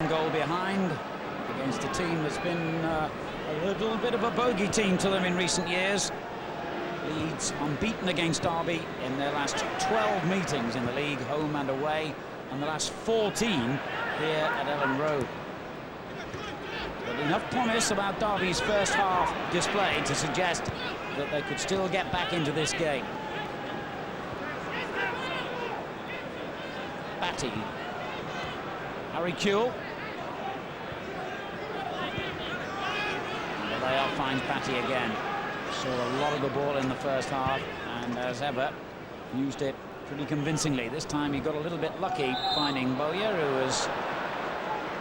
goal behind against a team that's been a little bit of a bogey team to them in recent years. Leeds unbeaten against Derby in their last 12 meetings in the league, home and away, and the last 14 here at Ellen Road. But enough promise about Derby's first half display to suggest that they could still get back into this game. Batty. Harry Kewell. And the layoff finds Batty again. Saw a lot of the ball in the first half, and as ever, used it pretty convincingly. This time he got a little bit lucky finding Bowyer, who was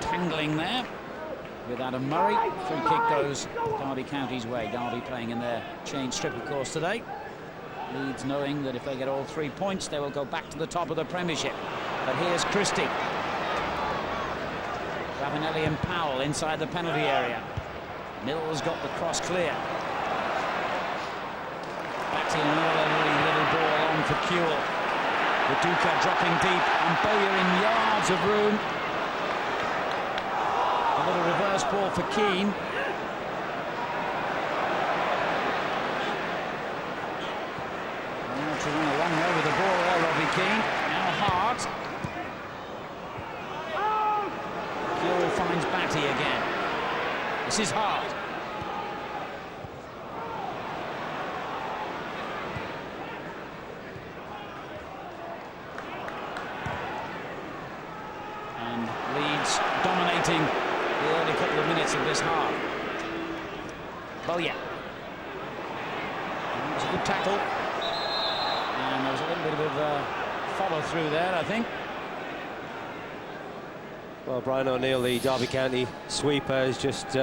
tangling there with Adam Murray. Free kick goes Derby County's way. Derby playing in their change strip, of course, today. Leeds knowing that if they get all 3 points, they will go back to the top of the Premiership. But here's Christie. Ravanelli and Powell inside the penalty area. Mills got the cross clear. Batty and a little ball on for Kewell. Viduka dropping deep, and Bowyer in yards of room. A little reverse ball for Keane. To run a long way with the ball there, Robbie Keane. Now Hart. Kewell finds Batty again. This is Hart. And Leeds dominating the early couple of minutes of this half. Bowyer. It was a good tackle. And there was a little bit of follow through there, I think. Well, Brian O'Neill, the Derby County sweeper, is just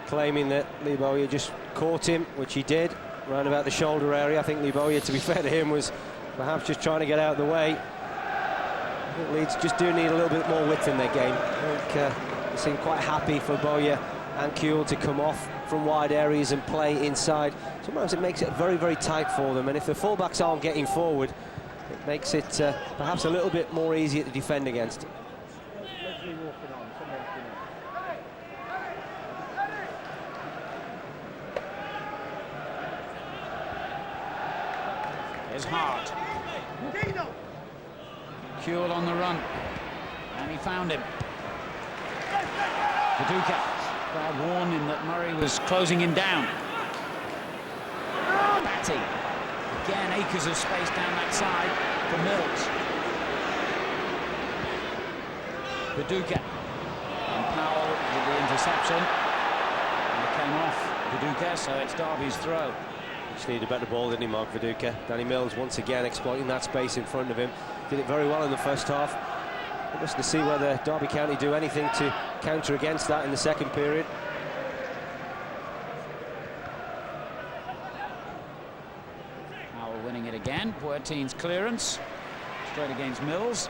claiming that Lee Bowyer just caught him, which he did, round about the shoulder area. I think Lee Bowyer, to be fair to him, was perhaps just trying to get out of the way. I think Leeds just do need a little bit more width in their game. I think they seem quite happy for Bowyer and Kewell to come off from wide areas and play inside. Sometimes it makes it very, very tight for them, and if the fullbacks aren't getting forward, it makes it perhaps a little bit more easier to defend against. Here's Hart. Kewell on the run, and he found him. Viduka. Crowd warning that Murray was closing him down. Batty. Again, acres of space down that side for Mills. Viduka. And Powell with the interception. And it came off Viduka, so it's Derby's throw. Just needed a better ball, didn't he, Mark Viduka? Danny Mills once again exploiting that space in front of him. Did it very well in the first half. Just to see whether Derby County do anything to counter against that in the second period. Powell winning it again. Puertine's clearance straight against Mills.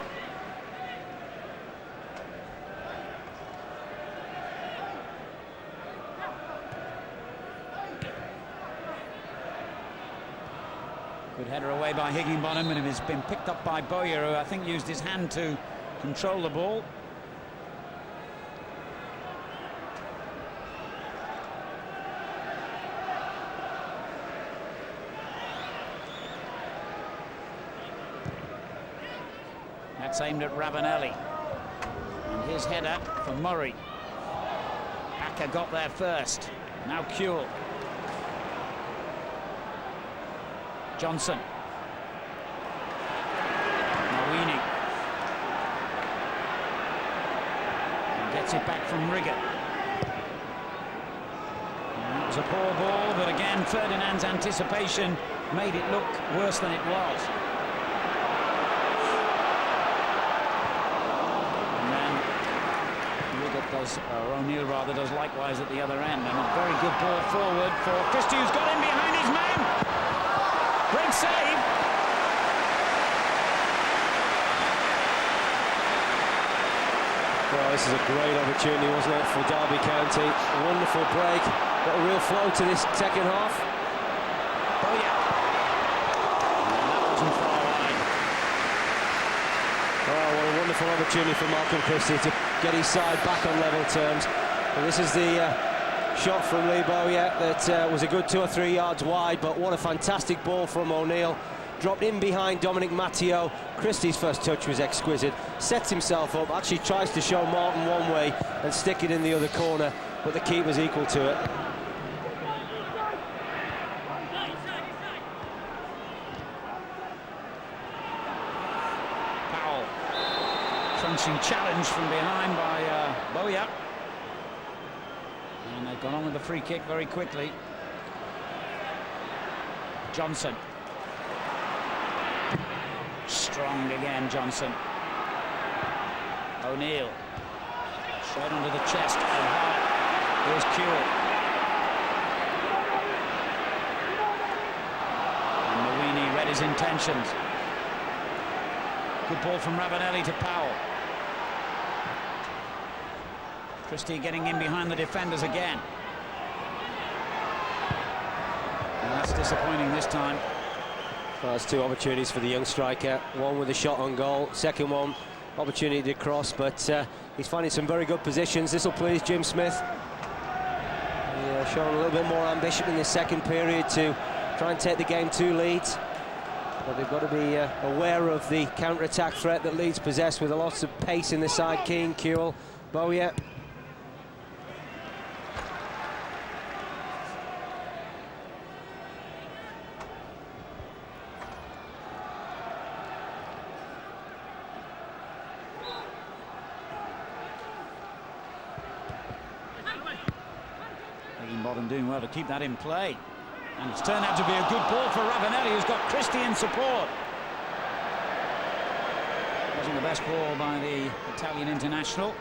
Good header away by Higginbottom, and it has been picked up by Bowyer, who I think used his hand to control the ball. That's aimed at Ravanelli. And his header for Murray. Acker got there first. Now Kewell. Johnson. Mawini. And gets it back from Rigger. And it was a poor ball, but again Ferdinand's anticipation made it look worse than it was. And then Rigger does, or O'Neill rather, does likewise at the other end. And a very good ball forward for Christie, who's got in behind his man. Great save. Well, this is a great opportunity, wasn't it, for Derby County? A wonderful break. Got a real flow to this second half. Oh, yeah. And that wasn't far wide. Oh, what a wonderful opportunity for Malcolm Christie to get his side back on level terms. And this is the shot from Lee Bowyer that was a good 2 or 3 yards wide, but what a fantastic ball from O'Neill. Dropped in behind Dominic Matteo. Christie's first touch was exquisite. Sets himself up, actually tries to show Martin one way and stick it in the other corner, but the keeper's equal to it. Powell. Crunching challenge from behind by Bowyer. And they've gone on with the free kick very quickly. Johnson. Strong again, Johnson. O'Neill. Straight onto the chest of Hart. Here's Kewell. And Mawini read his intentions. Good ball from Ravanelli to Powell. Christie getting in behind the defenders again. And that's disappointing this time. Well, that's 2 opportunities for the young striker. One with a shot on goal, second one opportunity to cross, but he's finding some very good positions. This will please Jim Smith. Showing a little bit more ambition in the second period to try and take the game to Leeds. But they've got to be aware of the counter-attack threat that Leeds possess, with lots of pace in the side. Keane, Kewell, Bowyer. Higginbotham doing well to keep that in play. And it's turned out to be a good ball for Ravanelli, who's got Christie in support. Wasn't the best ball by the Italian international.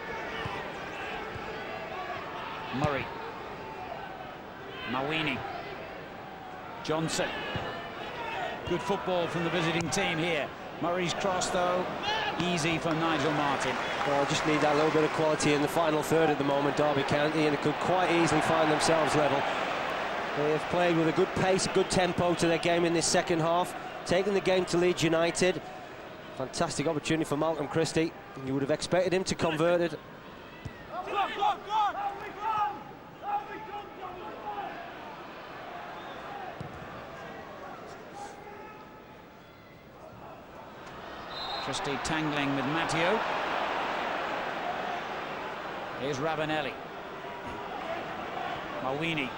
Murray. Mawini. Johnson. Good football from the visiting team here. Murray's cross, though, easy for Nigel Martin. Well, just need that little bit of quality in the final third at the moment, Derby County, and it could quite easily find themselves level. They have played with a good pace, a good tempo to their game in this second half, taking the game to Leeds United. Fantastic opportunity for Malcolm Christie. You would have expected him to convert it. Christie tangling with Matteo. Here's Ravanelli. Mawini.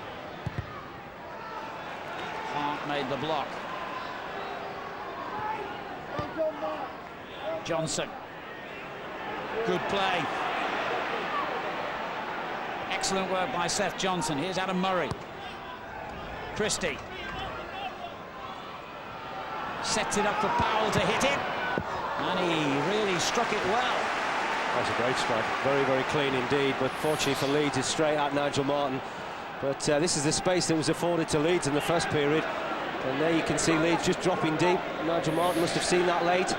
Hart made the block. Johnson. Good play. Excellent work by Seth Johnson. Here's Adam Murray. Christie. Sets it up for Powell to hit it. And he really struck it well. That's a great strike. Very, very clean indeed. But fortunately for Leeds, it's straight at Nigel Martin. But this is the space that was afforded to Leeds in the first period. And there you can see Leeds just dropping deep. Nigel Martin must have seen that late.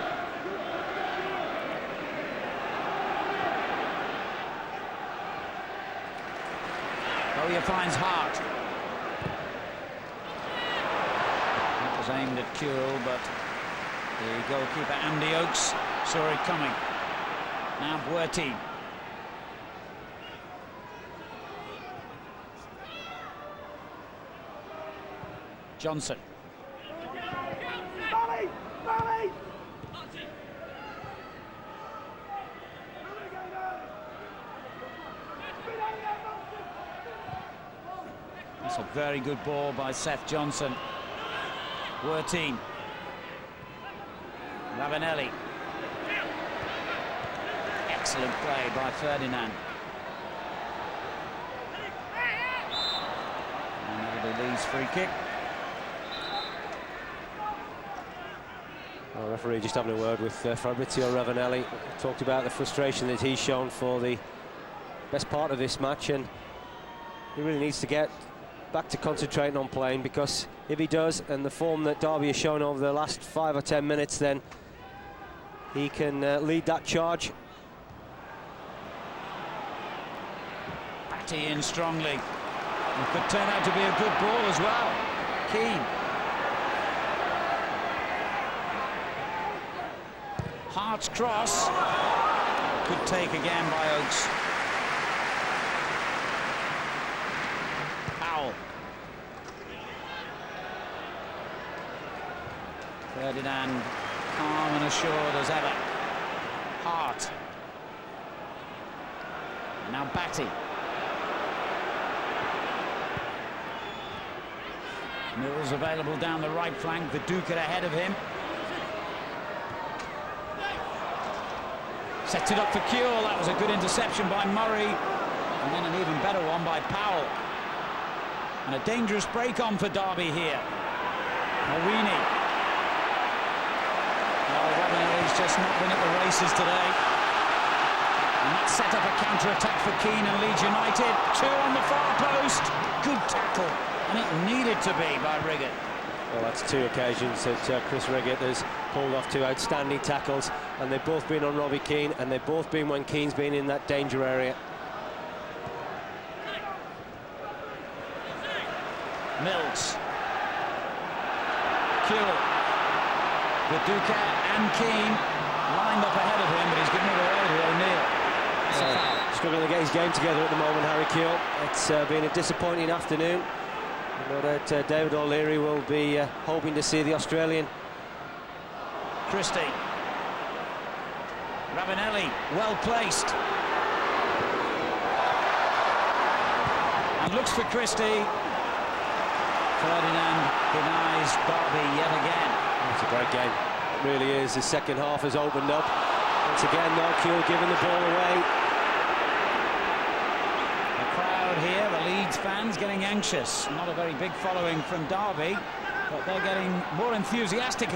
Bowyer finds Hart. That was aimed at Kewell, but the goalkeeper Andy Oakes saw it coming. Now Buerti. Johnson. That's a very good ball by Seth Johnson. Buerti. Ravanelli. Excellent play by Ferdinand. And that'll be Leeds' free kick. Well, referee just having a word with Fabrizio Ravanelli. Talked about the frustration that he's shown for the best part of this match, and he really needs to get back to concentrating on playing, because if he does, and the form that Derby has shown over the last 5 or 10 minutes, then he can lead that charge. Batty in strongly. It could turn out to be a good ball as well. Keane. Hart's cross. Good take again by Oakes. Powell. Ferdinand, calm and assured as ever. Hart. Now Batty. Mills available down the right flank. Viduka ahead of him. Sets it up for Kewell. That was a good interception by Murray. And then an even better one by Powell. And a dangerous break on for Derby here. Mawini. Well, Ravanelli's just not been at the races today. And that set up a counter-attack for Keane and Leeds United. 2 on the far post. Good tackle. And it needed to be by Riggett. Well, that's 2 occasions that Chris Riggett has pulled off 2 outstanding tackles, and they've both been on Robbie Keane, and they've both been when Keane's been in that danger area. Mills. Kewell. Viduka and Keane lined up ahead of him, but he's given it away to O'Neill. Struggling to get his game together at the moment, Harry Kewell. It's been a disappointing afternoon. I know that David O'Leary will be hoping to see the Australian. Christie. Ravanelli, well placed. And looks for Christie. Ferdinand denies Derby yet again. It's a great game. It really is. The second half has opened up. Once again, though, Kewell giving the ball away. Here, the Leeds fans getting anxious. Not a very big following from Derby, but they're getting more enthusiastic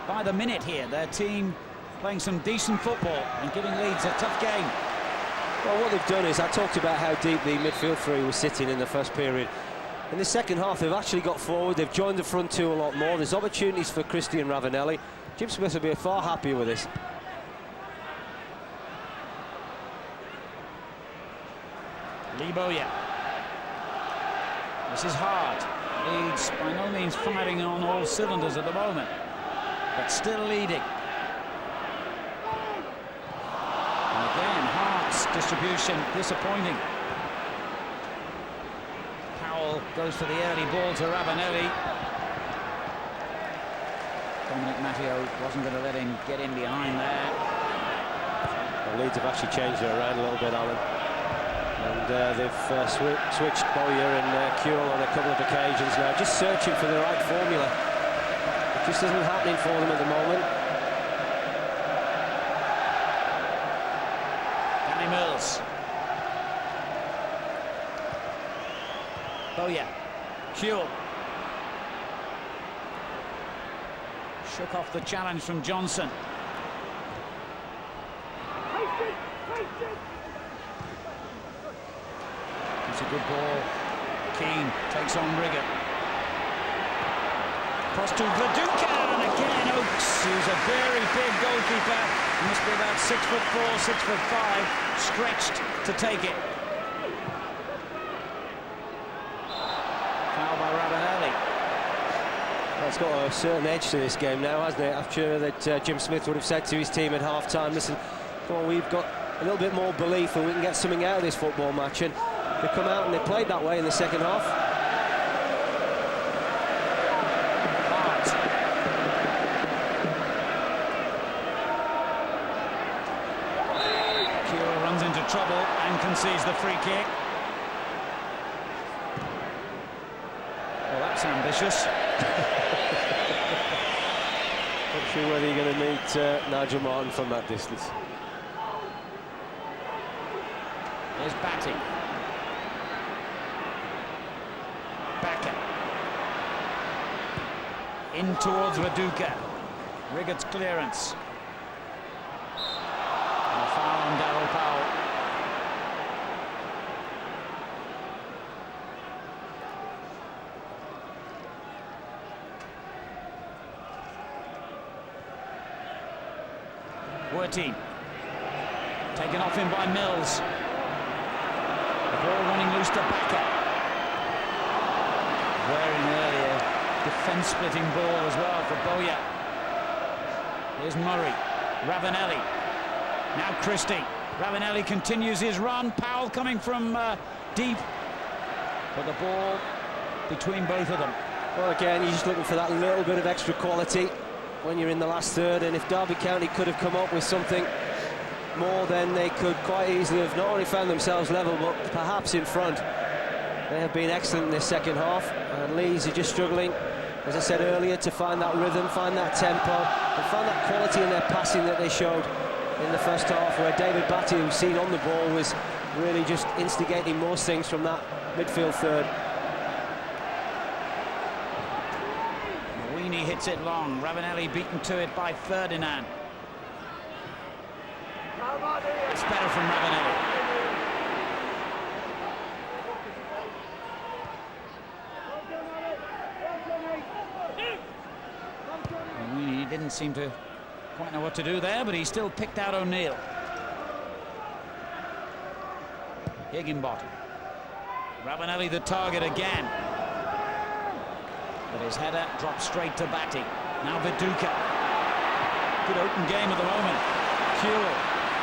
by the minute here. Their team playing some decent football and giving Leeds a tough game. Well, what they've done is, I talked about how deep the midfield 3 was sitting in the first period. In the second half, they've actually got forward. They've joined the front 2 a lot more. There's opportunities for Christie and Ravanelli. Jim Smith will be far happier with this. Liboya. This is hard. Leeds by no means firing on all cylinders at the moment, but still leading. And again, Hart's distribution disappointing. Powell goes for the early ball to Ravanelli. Dominic Matteo wasn't going to let him get in behind there. Well, Leeds have actually changed it around a little bit, Alan. And they've switched Bowyer and Kewell on a couple of occasions now, just searching for the right formula. It just isn't happening for them at the moment. Danny Mills. Bowyer. Kewell. Shook off the challenge from Johnson. It's a good ball. Keane takes on Riggett. Cross to Viduka, and again Oakes, who's a very big goalkeeper. He must be about 6'4", 6'5", stretched to take it. Foul by Ravanelli. Well, it's got a certain edge to this game now, hasn't it? I'm sure that Jim Smith would have said to his team at half-time, listen, come on, we've got a little bit more belief and we can get something out of this football match. And they come out and they played that way in the second half. Hart. Kewell runs into trouble and concedes the free kick. Well, that's ambitious. Not sure whether you're going to meet Nigel Martin from that distance. Here's Batty. Backer. In towards Viduka. Riggett's clearance. And a foul on Darryl Powell. Werty. Taken off him by Mills. The ball running loose to Backer. Wearing earlier, defence-splitting ball as well for Bowyer. Here's Murray. Ravanelli. Now Christie. Ravanelli continues his run. Powell coming from deep. But the ball between both of them. Well, again, you're just looking for that little bit of extra quality when you're in the last third, and if Derby County could have come up with something more, then they could quite easily have not only found themselves level, but perhaps in front. They have been excellent in this second half, and Leeds are just struggling, as I said earlier, to find that rhythm, find that tempo, and find that quality in their passing that they showed in the first half, where David Batty, who's seen on the ball, was really just instigating most things from that midfield third. He hits it long. Ravanelli beaten to it by Ferdinand. It's better from Ravanelli. He didn't seem to quite know what to do there, but he still picked out O'Neill. Higginbottom. Ravanelli the target again. But his header drops straight to Batty. Now Viduka. Good open game at the moment. Kewell.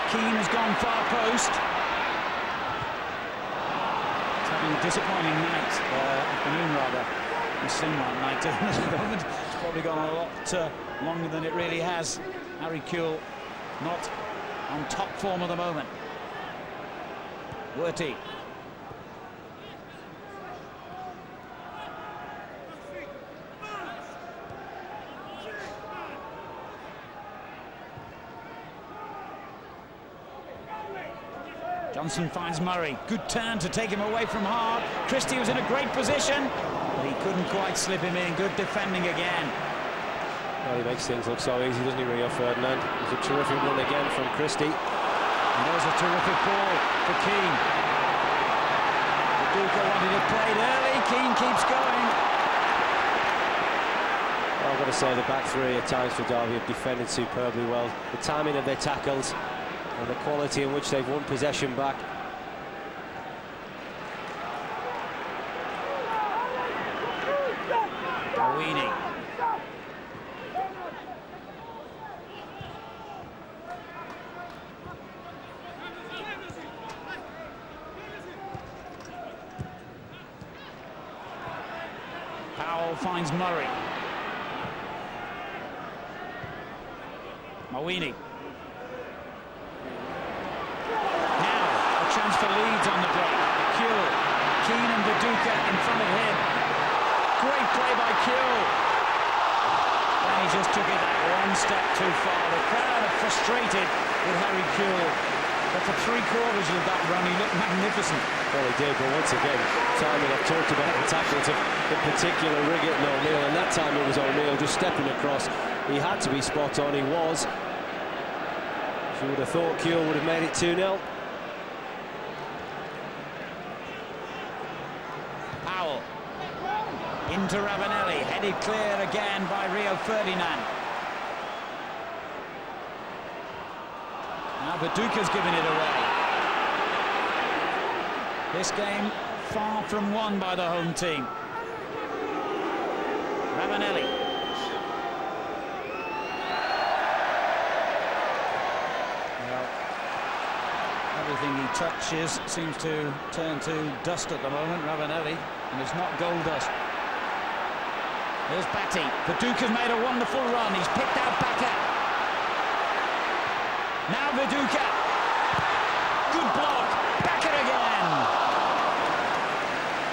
Keane has gone far post. He's having a disappointing night, afternoon rather. He's seen one night at the moment. It's probably gone a lot longer than it really has. Harry Kewell not on top form at the moment. Werty. Johnson finds Murray. Good turn to take him away from Hart. Christie was in a great position, but he couldn't quite slip him in. Good defending again. Well, he makes things look so easy, doesn't he, Rio Ferdinand? It was a terrific run again from Christie. And there's a terrific ball for Keane. Viduka wanted it played early. Keane keeps going. Well, I've got to say, the back three at times for Derby have defended superbly well. The timing of their tackles and the quality in which they've won possession back. Darwini. Powell finds Murray. Mawini. Chance for Leeds on the break. Kewell. Keane and Viduka in front of him. Great play by Kewell. And he just took it one step too far. The crowd are frustrated with Harry Kewell. But for 3/4 of that run, he looked magnificent. Well, he did, but once again, timing, I've talked about the tackles of, in particular, Riggett and O'Neill, and that time it was O'Neill just stepping across. He had to be spot on, he was. You would have thought Kewell would have made it 2-0. Into Ravanelli, headed clear again by Rio Ferdinand. Now Viduka's given it away. This game far from won by the home team. Ravanelli. Well, everything he touches seems to turn to dust at the moment, Ravanelli, and it's not gold dust. Here's Batty. Viduka's made a wonderful run. He's picked out Baka. Now Viduka. Good block. Baka again.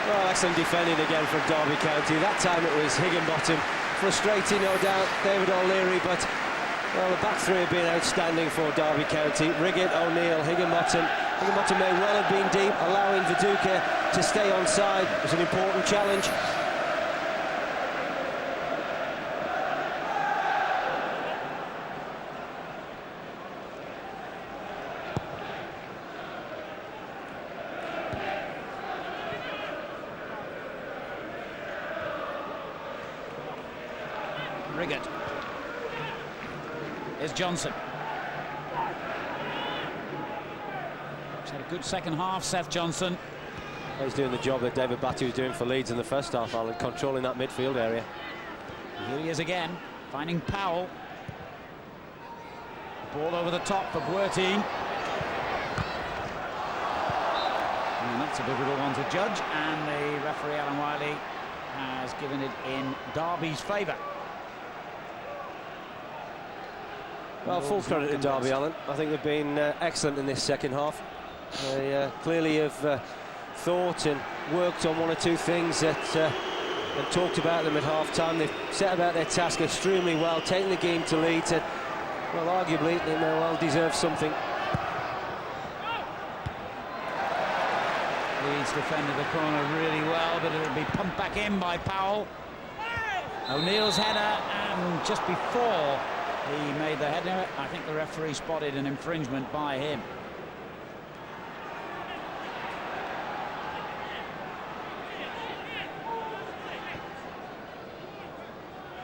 Well, excellent defending again from Derby County. That time it was Higginbottom. Frustrating, no doubt, David O'Leary, but well, the back three have been outstanding for Derby County. Riggett, O'Neill, Higginbottom. Higginbottom may well have been deep, allowing Viduka to stay onside. It was an important challenge. Riggett. Here's Johnson. He's had a good second half, Seth Johnson. He's doing the job that David Batty was doing for Leeds in the first half, Alan, controlling that midfield area. Here he is again, finding Powell. Ball over the top for Werty. And that's a difficult one to judge, and the referee, Alan Wiley, has given it in Derby's favour. Well, full credit to Derby, Alan. I think they've been excellent in this second half. They clearly have thought and worked on one or two things that and talked about them at half-time. They've set about their task extremely well, taking the game to Leeds, and, well, arguably, they may well deserve something. Leeds defended the corner really well, but it'll be pumped back in by Powell. O'Neill's header, and just before he made the header, I think the referee spotted an infringement by him.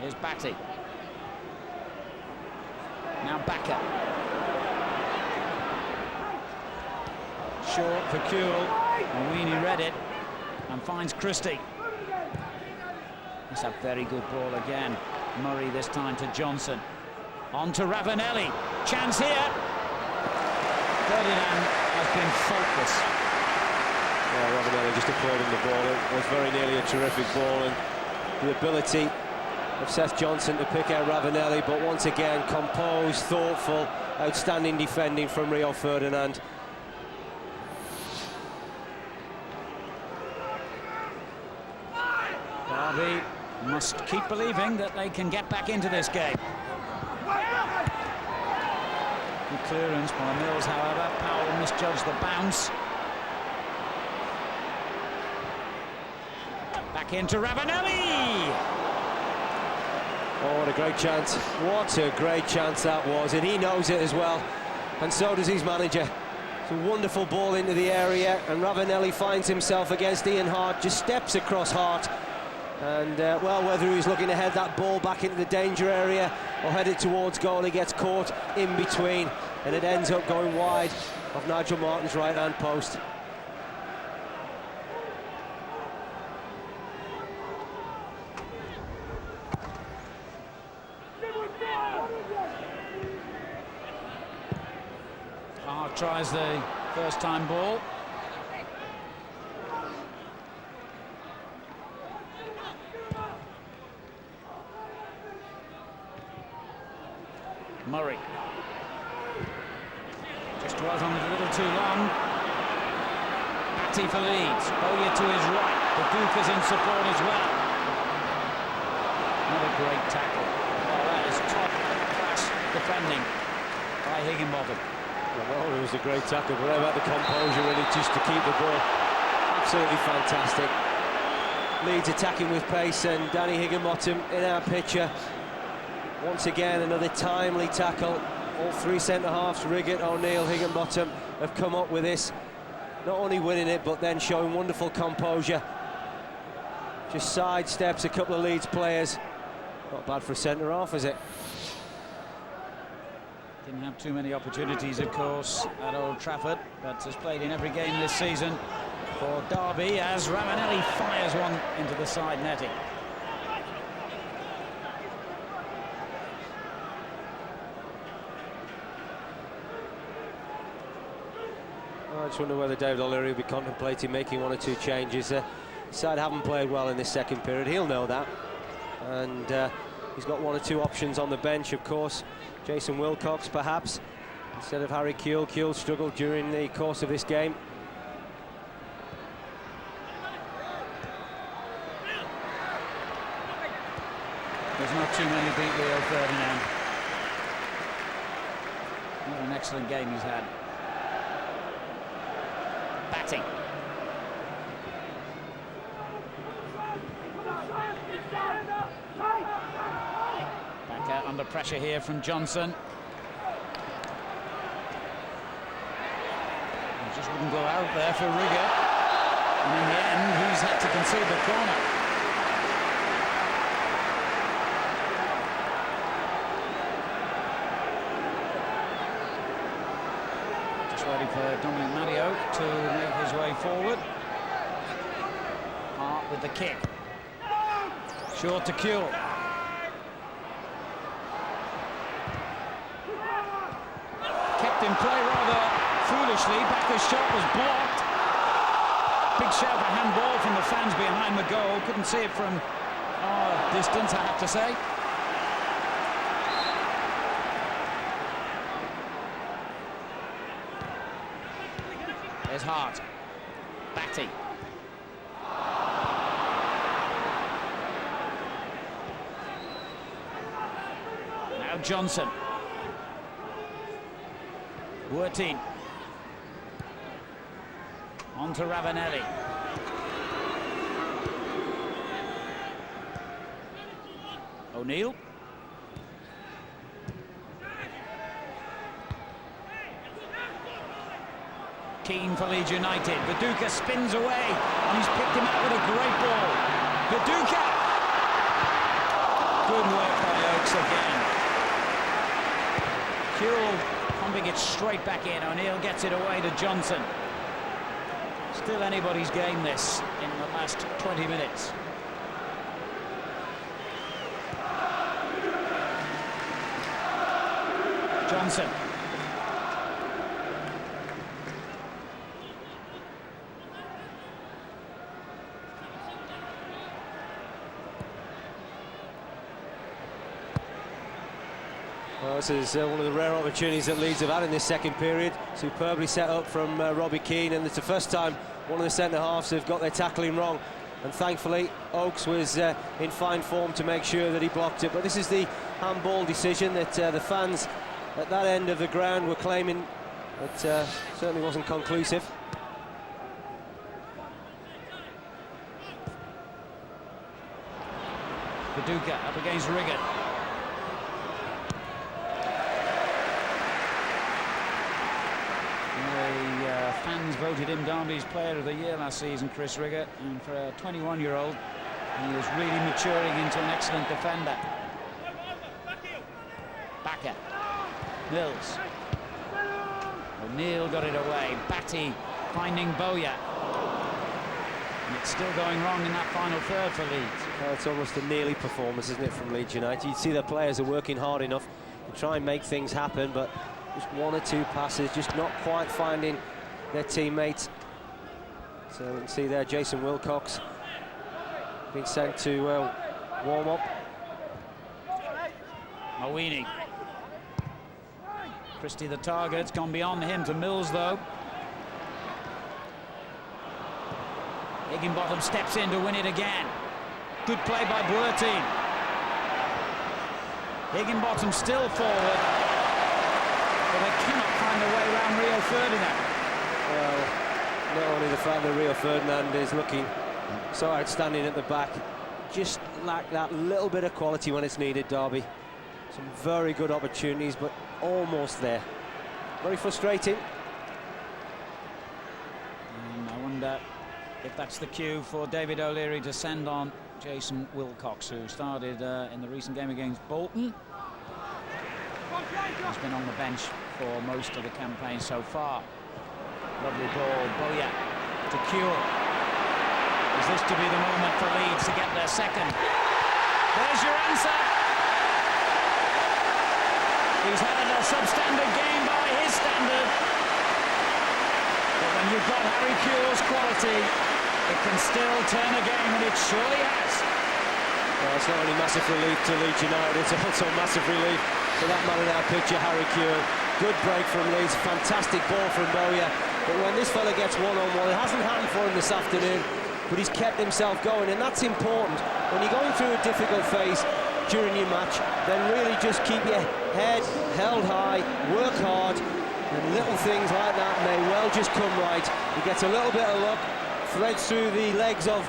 Here's Batty. Now Bakker. Short for Kuhl. Mawini read it and finds Christie. That's a very good ball again. Murray this time to Johnson. On to Ravanelli. Chance here. Ferdinand has been faultless. Yeah, Ravanelli just applauding the ball. It was very nearly a terrific ball, and the ability of Seth Johnson to pick out Ravanelli, but once again composed, thoughtful, outstanding defending from Rio Ferdinand. Derby must keep believing that they can get back into this game. Good clearance by Mills, however. Powell misjudged the bounce. Back into Ravanelli! Oh, what a great chance. What a great chance that was, and he knows it as well, and so does his manager. It's a wonderful ball into the area, and Ravanelli finds himself against Ian Hart, just steps across Hart, and well, whether he's looking to head that ball back into the danger area or head it towards goal, he gets caught in between, and it ends up going wide of Nigel Martin's right-hand post. Hart tries the first-time ball. Murray. Just was on it a little too long. Batty for Leeds. Bowyer to his right. The Duke is in support as well. Another great tackle. Oh, that is top-class defending by Higginbotham. Well, it was a great tackle, but how about the composure, really, just to keep the ball? Absolutely fantastic. Leeds attacking with pace, and Danny Higginbotham in our picture. Once again, another timely tackle. All three centre-halves, Riggett, O'Neill, Higginbotham, have come up with this. Not only winning it, but then showing wonderful composure. Just sidesteps a couple of Leeds players. Not bad for a centre-half, is it? Didn't have too many opportunities, of course, at Old Trafford, but has played in every game this season for Derby as Ravanelli fires one into the side netting. I just wonder whether David O'Leary will be contemplating making one or two changes. The side haven't played well in this second period, he'll know that. And he's got one or two options on the bench, of course. Jason Wilcox, perhaps, instead of Harry Kuhl. Kuhl struggled during the course of this game. There's not too many beat Rio Ferdinand. What an excellent game he's had. Batting. Back out under pressure here from Johnson. He just wouldn't go out there for Riggett. And in the end, he's had to concede the corner. Waiting for Dominic Mario to make his way forward. Hart with the kick. Short to Kuhl. Kept in play rather foolishly. Bakker's shot was blocked. Big shout for handball from the fans behind the goal. Couldn't see it from distance, I have to say. There's Hart. Batty. Now Johnson. Wortine. On to Ravanelli. O'Neill. Keane for Leeds United. Viduka spins away, and he's picked him out with a great ball. Viduka! Good work by Oakes again. Kewell pumping it straight back in. O'Neill gets it away to Johnson. Still anybody's game this in the last 20 minutes. Johnson. Well, this is one of the rare opportunities that Leeds have had in this second period. Superbly set up from Robbie Keane, and it's the first time one of the centre-halves have got their tackling wrong. And thankfully, Oakes was in fine form to make sure that he blocked it. But this is the handball decision that the fans at that end of the ground were claiming. It certainly wasn't conclusive. Viduka up against Riggott. Fans voted him Derby's Player of the Year last season, Chris Riggott, and for a 21-year-old, he is really maturing into an excellent defender. Backer. Mills. O'Neill got it away. Batty finding Bowyer. And it's still going wrong in that final third for Leeds. Well, it's almost a nearly performance, isn't it, from Leeds United? You see the players are working hard enough to try and make things happen, but just one or two passes, just not quite finding their teammates. So you can see there Jason Wilcox being sent to warm up. Mawini. Christie the target's gone beyond him to Mills though. Higginbottom steps in to win it again. Good play by Wortine. Higginbottom still forward, but they cannot find their way around Rio Ferdinand. Well, not only the fact that Rio Ferdinand is looking so outstanding at the back, just lack that little bit of quality when it's needed, Derby. Some very good opportunities, but almost there. Very frustrating. I wonder if that's the cue for David O'Leary to send on Jason Wilcox, who started in the recent game against Bolton. He's been on the bench for most of the campaign so far. Lovely ball, Bowyer to Kewell. Is this to be the moment for Leeds to get their second? There's your answer. He's had a substandard game by his standard. But when you've got Harry Kewell's quality, it can still turn a game, and it surely has. Well, it's not only massive relief to Leeds United, it's also massive relief for that man in our picture, Harry Kewell. Good break from Leeds, fantastic ball from Bowyer. But when this fella gets one-on-one, it hasn't happened for him this afternoon, but he's kept himself going, and that's important. When you're going through a difficult phase during your match, then really just keep your head held high, work hard, and little things like that may well just come right. He gets a little bit of luck, threads through the legs of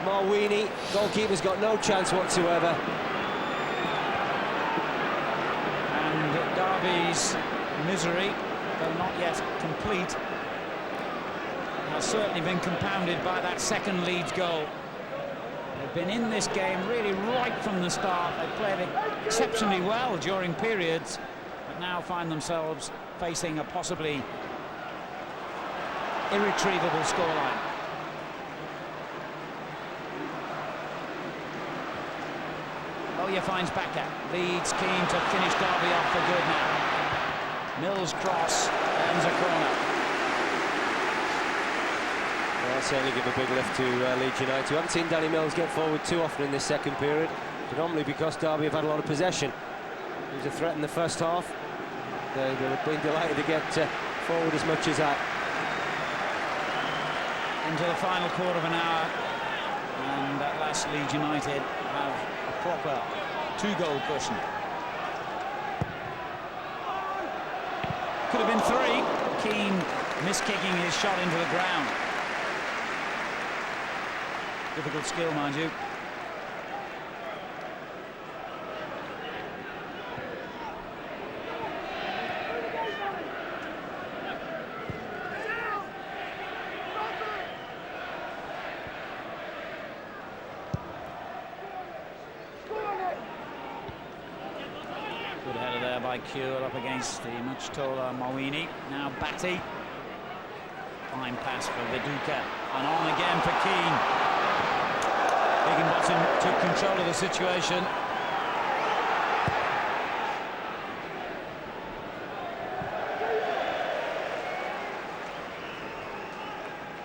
Mawini. Goalkeeper's got no chance whatsoever. And Derby's misery, though not yet complete, has certainly been compounded by that second Leeds goal. They've been in this game really right from the start. They've played it exceptionally well during periods, but now find themselves facing a possibly irretrievable scoreline. Bowyer finds Backer. Leeds keen to finish Derby off for good now. Mills cross earns a corner. Well, certainly give a big lift to Leeds United. We haven't seen Danny Mills get forward too often in this second period, predominantly because Derby have had a lot of possession. It was a threat in the first half. They would be delighted to get forward as much as that. Into the final quarter of an hour, and at last Leeds United have a proper two-goal cushion. Could have been three. Keane miskicking his shot into the ground. Difficult skill, mind you. Good header there by Kuhl up against the much taller Mawini. Now Batty. Fine pass for Viduka. And on again for Keane. Higginbotham took control of the situation.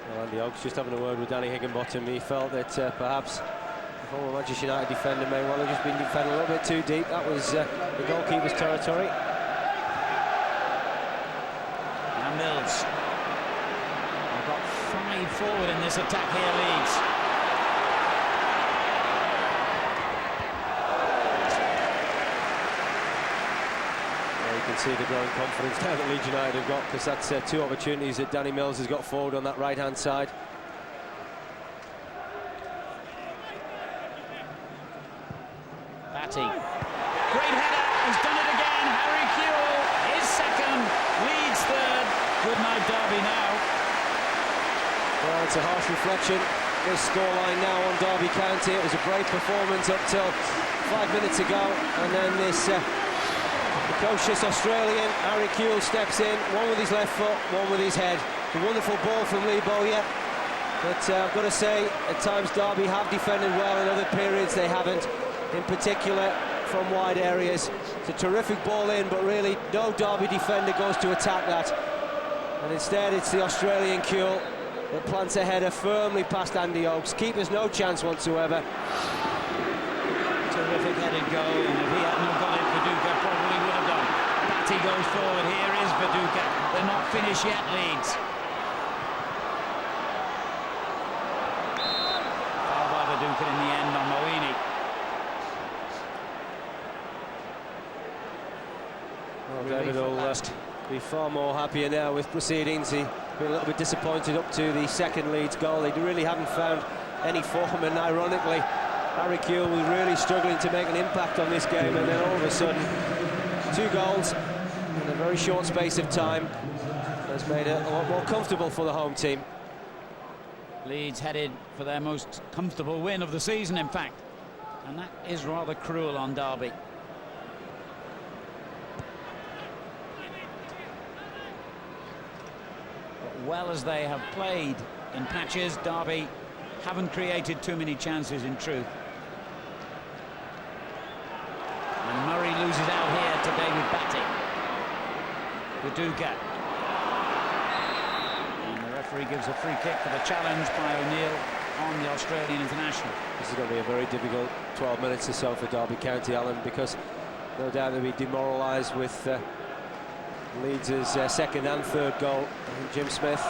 Well, Andy Oakes just having a word with Danny Higginbotham. He felt that perhaps the former Manchester United defender may well have just been defending a little bit too deep. That was the goalkeeper's territory. Now Mills. They've got 5 forward in this attack here, Leeds. Well, you can see the growing confidence now that Leeds United have got, because that's 2 opportunities that Danny Mills has got forward on that right-hand side. Batty. Great header. He's done it again. Harry Kewell, his second. Leeds third. Good night, Derby now. Well, it's a harsh reflection. This scoreline now on Derby County. It was a great performance up till 5 minutes ago, and then this precocious Australian Harry Kewell steps in, one with his left foot, one with his head. A wonderful ball from Lee Bowyer, but I've got to say, at times Derby have defended well, in other periods they haven't, in particular from wide areas. It's a terrific ball in, but really no Derby defender goes to attack that, and instead it's the Australian Kewell that plants a header firmly past Andy Oakes. Keeper's no chance whatsoever. Terrific headed goal, and if he hadn't have got it, Viduka probably would have done. Batty goes forward. Here is Viduka. They're not finished yet, Leeds. Foul by Viduka in the end on Mawini. Well, David will be far more happier now with proceedings. He's been a little bit disappointed up to the second Leeds goal. They really haven't found any form, and ironically Harry Kewell was really struggling to make an impact on this game, and then all of a sudden 2 goals in a very short space of time has made it a lot more comfortable for the home team. Leeds headed for their most comfortable win of the season, in fact, and that is rather cruel on Derby. But well as they have played in patches, Derby haven't created too many chances in truth. And Murray loses out here to David Batty. Viduka. And the referee gives a free kick for the challenge by O'Neill on the Australian international. This is going to be a very difficult 12 minutes or so for Derby County, Alan, because no doubt they'll be demoralised with Leeds' second and third goal. And Jim Smith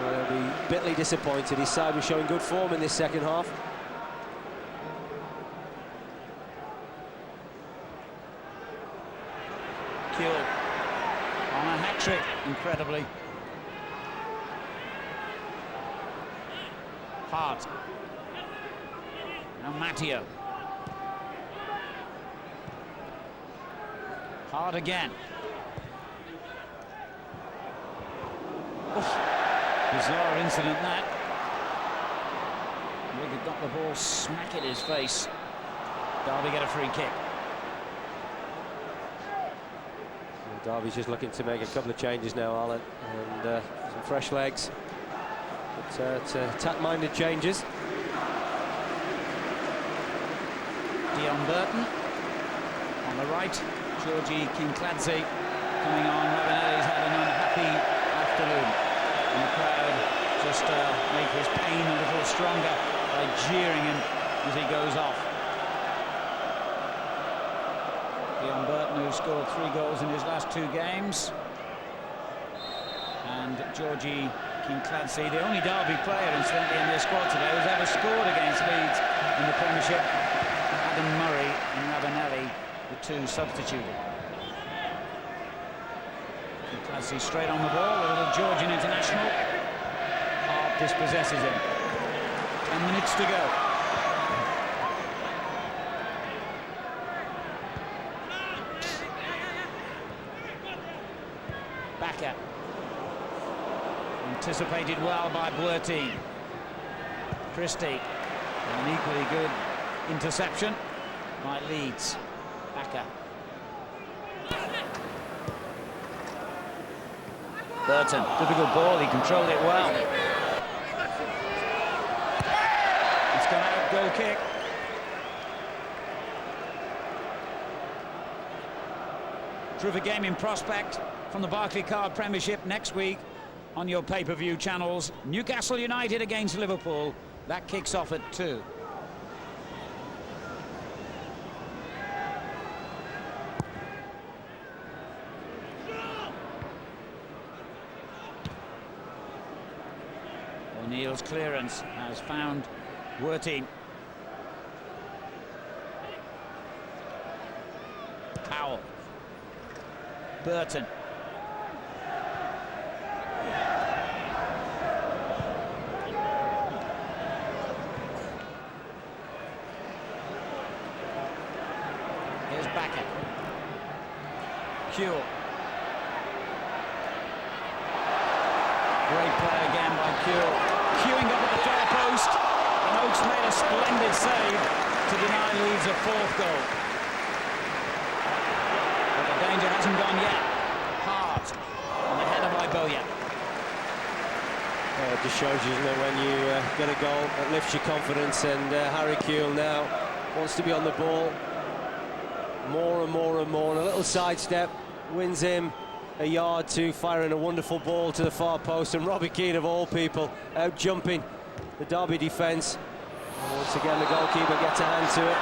will be bitterly disappointed. His side was showing good form in this second half. Kewell on a hat-trick, incredibly. Hart. Now Matteo. Hart again. Oof. Bizarre incident, that. Wigan got the ball smack in his face. Derby get a free kick. Derby's just looking to make a couple of changes now, Alan, and some fresh legs. But it's attack-minded changes. Dion Burton on the right. Georgie Kinkladze coming on. Ravanelli's had an unhappy afternoon. And the crowd just make his pain a little stronger by jeering him as he goes off. Leon Burton, who scored 3 goals in his last 2 games. And Georgie Kincladsey, the only Derby player, incidentally, in their squad today who's ever scored against Leeds in the Premiership. Adam Murray and Ravanelli, the 2 substituted. Kincladsey straight on the ball, a little Georgian international. Hart dispossesses him. 10 minutes to go. Backer. Anticipated well by Buerti. Christie. An equally good interception by Leeds. Backer. Burton, difficult ball, he controlled it well. It's gone out, goal kick. Terrific game in prospect from the Barclaycard Premiership next week on your pay-per-view channels. Newcastle United against Liverpool. That kicks off at 2. O'Neill's clearance has found Buerti. Powell. Burton. Here's Backer. Kuehl. Great play again by Kuehl. Queuing up at the far post, and Oakes made a splendid save to deny Leeds a 4th goal. But the danger hasn't gone yet. Hart on the header by Boya. Well, it just shows you, isn't it, when you get a goal that lifts your confidence, and Harry Kuehl now wants to be on the ball more and more and more, and a little sidestep wins him a yard to firing a wonderful ball to the far post, and Robbie Keane, of all people, out jumping the Derby defence. Once again, the goalkeeper gets a hand to it.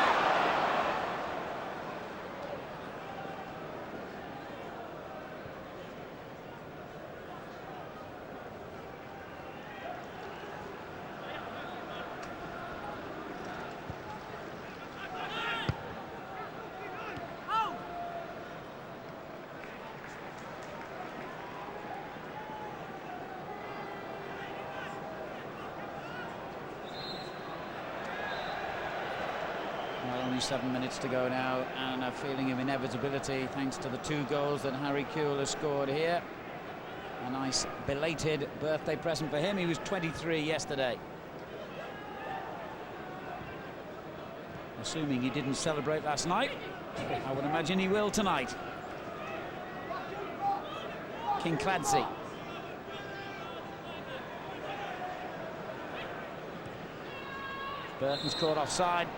Well, only 7 minutes to go now, and a feeling of inevitability thanks to the 2 goals that Harry Kuehl has scored here. A nice belated birthday present for him. He was 23 yesterday. Assuming he didn't celebrate last night, I would imagine he will tonight. Kincladsey. Burton's caught offside.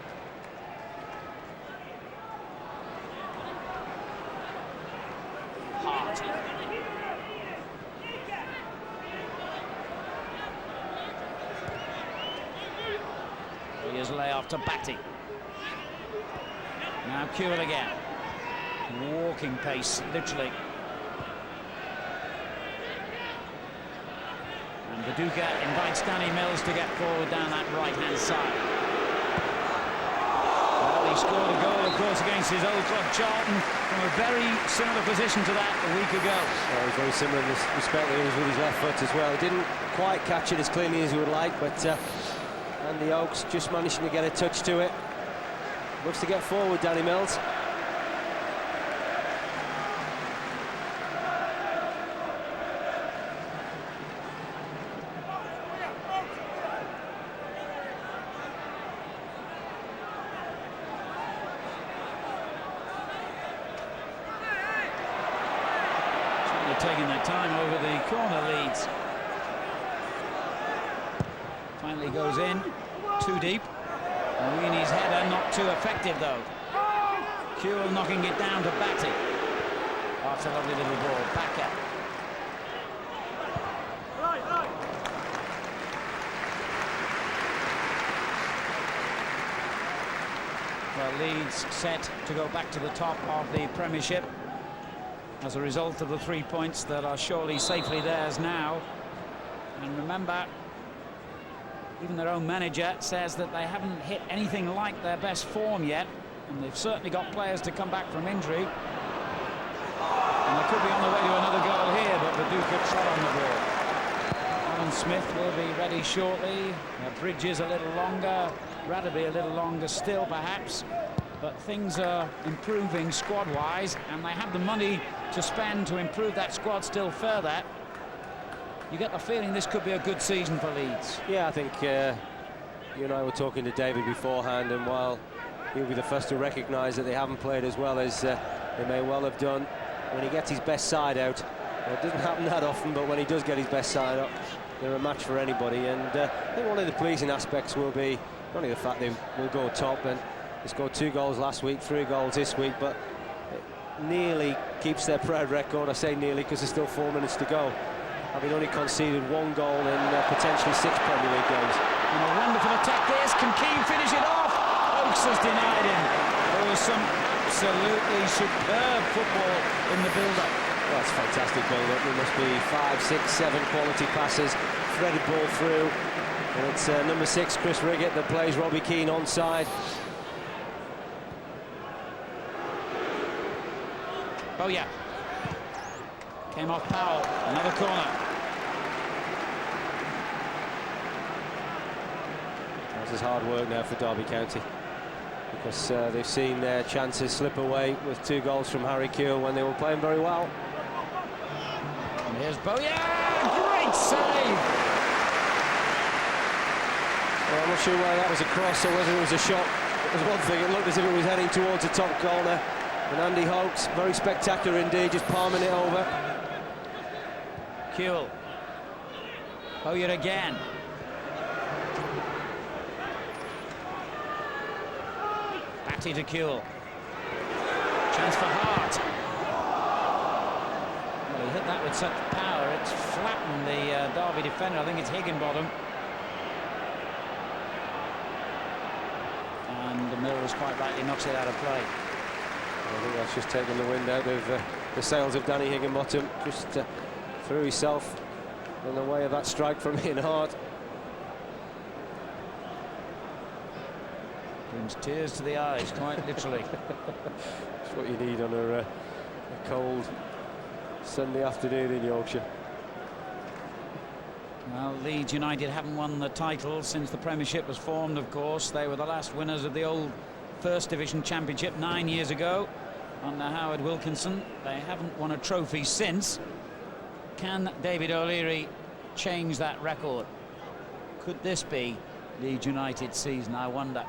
Hart. Here's layoff to Batty. Now Kuehl again. Walking pace, literally. And Viduka invites Danny Mills to get forward down that right-hand side. Well, he scored a goal, of course, against his old club Charlton from a very similar position to that a week ago. Well, he's very similar in this respect. He was with his left foot as well. He didn't quite catch it as cleanly as he would like, but Andy Oakes just managing to get a touch to it. Looks to get forward, Danny Mills. Taking their time over the corner, Leeds. Finally goes in, too deep. Weeney's header not too effective though. Kuehl knocking it down to Batty. Oh, it's a lovely little ball. Backer. Leeds set to go back to the top of the Premiership as a result of the 3 points that are surely safely theirs now. And remember, even their own manager says that they haven't hit anything like their best form yet, and they've certainly got players to come back from injury. And they could be on the way to another goal here, but they do good shot on the ball. Alan Smith will be ready shortly. Bridges a little longer, Radaby a little longer still perhaps, but things are improving squad-wise, and they have the money to spend to improve that squad still further. You get the feeling this could be a good season for Leeds. Yeah, I think you and I were talking to David beforehand, and while he'll be the first to recognise that they haven't played as well as they may well have done, when he gets his best side out, it doesn't happen that often, but when he does get his best side up, they're a match for anybody. And I think one of the pleasing aspects will be not only the fact they will go top, and they scored 2 goals last week, 3 goals this week, but it nearly keeps their proud record. I say nearly because there's still 4 minutes to go, having only conceded 1 goal in potentially 6 Premier League games. And a wonderful attack this. Can Keane finish it off? Oakes has denied him. There was some absolutely superb football in the build-up. Well, that's fantastic build-up. There must be 5, 6, 7 quality passes, threaded ball through. And it's number 6, Chris Riggett, that plays Robbie Keane onside. Oh yeah. Came off Powell. Another corner. This is hard work now for Derby County, because they've seen their chances slip away with 2 goals from Harry Kewell when they were playing very well. And here's Bowyer. Great save. Well, I'm not sure whether that was a cross or whether it was a shot. It was one thing, it looked as if it was heading towards the top corner. And Andy Hoax, very spectacular indeed, just palming it over. Kewell. Bowyer again. Batty to Kewell. Chance for Hart. Well, he hit that with such power, it's flattened the Derby defender. I think it's Higginbottom. And Mills quite rightly knocks it out of play. I think that's just taken the wind out of the sails of Danny Higginbottom. Just threw himself in the way of that strike from Ian Hart. Brings tears to the eyes, quite literally. That's what you need on a cold Sunday afternoon in Yorkshire. Well, Leeds United haven't won the title since the Premiership was formed, of course. They were the last winners of the old First Division Championship 9 years ago under Howard Wilkinson. They haven't won a trophy since. Can David O'Leary change that record? Could this be Leeds United's season, I wonder?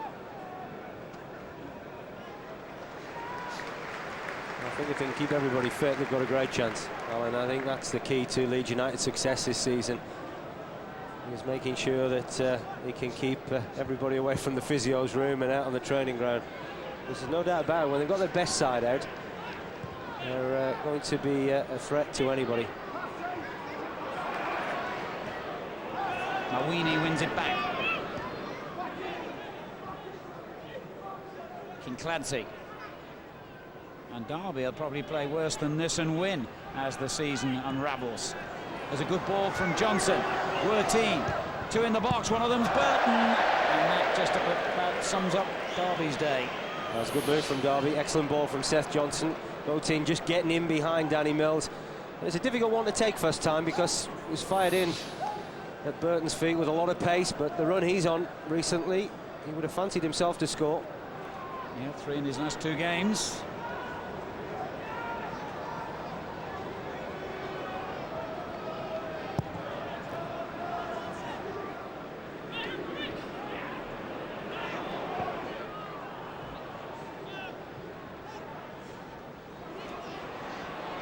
I think if they can keep everybody fit, they've got a great chance, Alan. I think that's the key to Leeds United's success this season, is making sure that he can keep everybody away from the physio's room and out on the training ground. There's no doubt about it, when they've got their best side out, they're going to be a threat to anybody. Mawini wins it back. Kincladze. And Derby will probably play worse than this and win as the season unravels. There's a good ball from Johnson. Werteen, 2 in the box, one of them's Burton. And that just about sums up Derby's day. That's a good move from Derby. Excellent ball from Seth Johnson. Werteen just getting in behind Danny Mills. It's a difficult one to take first time because it was fired in at Burton's feet with a lot of pace, but the run he's on recently, he would have fancied himself to score. Yeah, 3 in his last 2 games.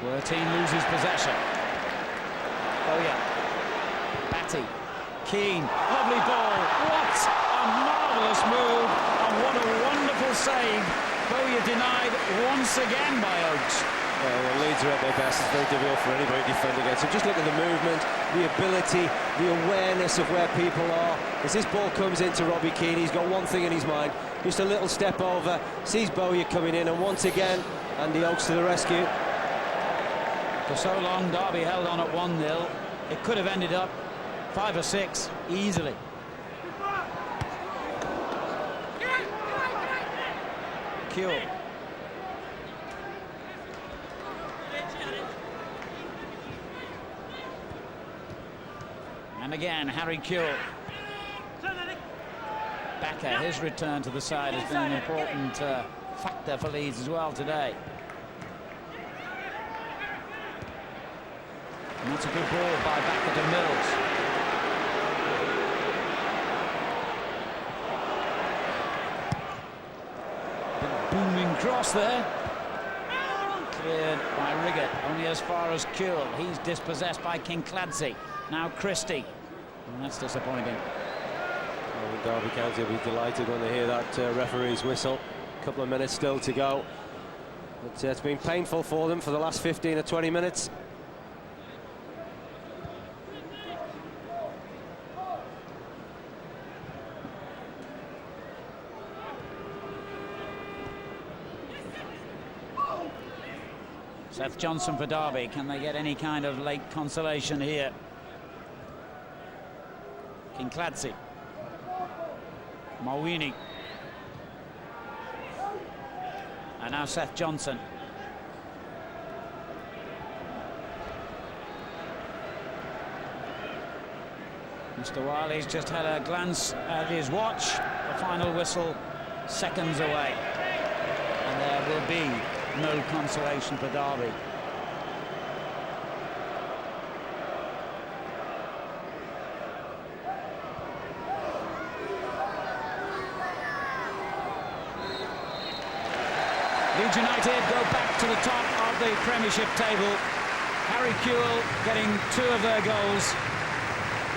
Werteen loses possession. Oh yeah. Batty. Keane. Lovely ball. What a marvellous move. And what a wonderful save. Bowyer denied once again by Oakes. Well, when Leeds are at their best, it's very difficult for anybody to defend against them. Just look at the movement, the ability, the awareness of where people are. As this ball comes into Robbie Keane, he's got one thing in his mind, just a little step over, sees Bowyer coming in, and once again, Andy Oakes to the rescue. For so long, Derby held on at 1-0. It could have ended up 5 or 6 easily. Kewell. And again, Harry Kewell. Backer, his return to the side has been an important factor for Leeds as well today. And that's a good ball by Backer to Mills. Big booming cross there. Cleared by Riggott, only as far as Kewell. He's dispossessed by Kincladze. Now Christie. And that's disappointing. I think Derby County will be delighted when they hear that referee's whistle. A couple of minutes still to go. But it's been painful for them for the last 15 or 20 minutes. Seth Johnson for Derby. Can they get any kind of late consolation here? Kincladze. Mawini. And now Seth Johnson. Mr. Wiley's just had a glance at his watch. The final whistle seconds away. And there will be no consolation for Derby. Leeds United go back to the top of the Premiership table. Harry Kewell getting 2 of their goals.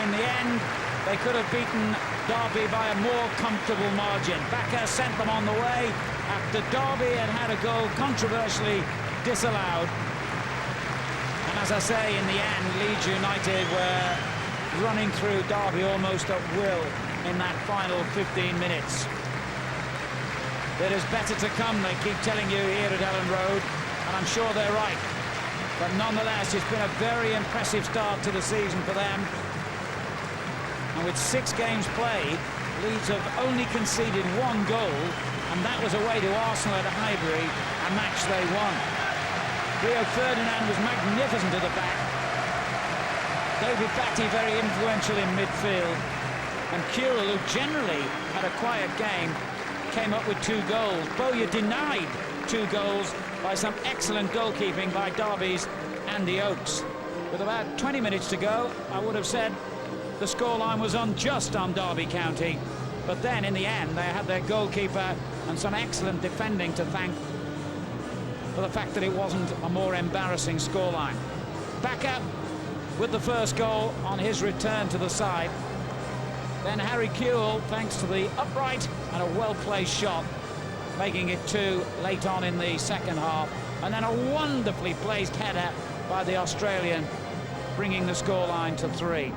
In the end, they could have beaten Derby by a more comfortable margin. Backer sent them on the way after Derby had a goal controversially disallowed. And as I say, in the end, Leeds United were running through Derby almost at will in that final 15 minutes. There is better to come, they keep telling you here at Ellen Road, and I'm sure they're right. But nonetheless, it's been a very impressive start to the season for them. And with 6 games played, Leeds have only conceded 1 goal, and that was away to Arsenal at Highbury, a match they won. Rio Ferdinand was magnificent at the back. David Batty very influential in midfield. And Kewell, who generally had a quiet game, came up with 2 goals. Bowyer denied 2 goals by some excellent goalkeeping by Derby's Andy Oakes. With about 20 minutes to go, I would have said the scoreline was unjust on Derby County. But then, in the end, they had their goalkeeper and some excellent defending to thank for the fact that it wasn't a more embarrassing scoreline. Backer with the first goal on his return to the side. Then Harry Kewell, thanks to the upright and a well-placed shot, making it 2 late on in the second half. And then a wonderfully placed header by the Australian, bringing the scoreline to 3.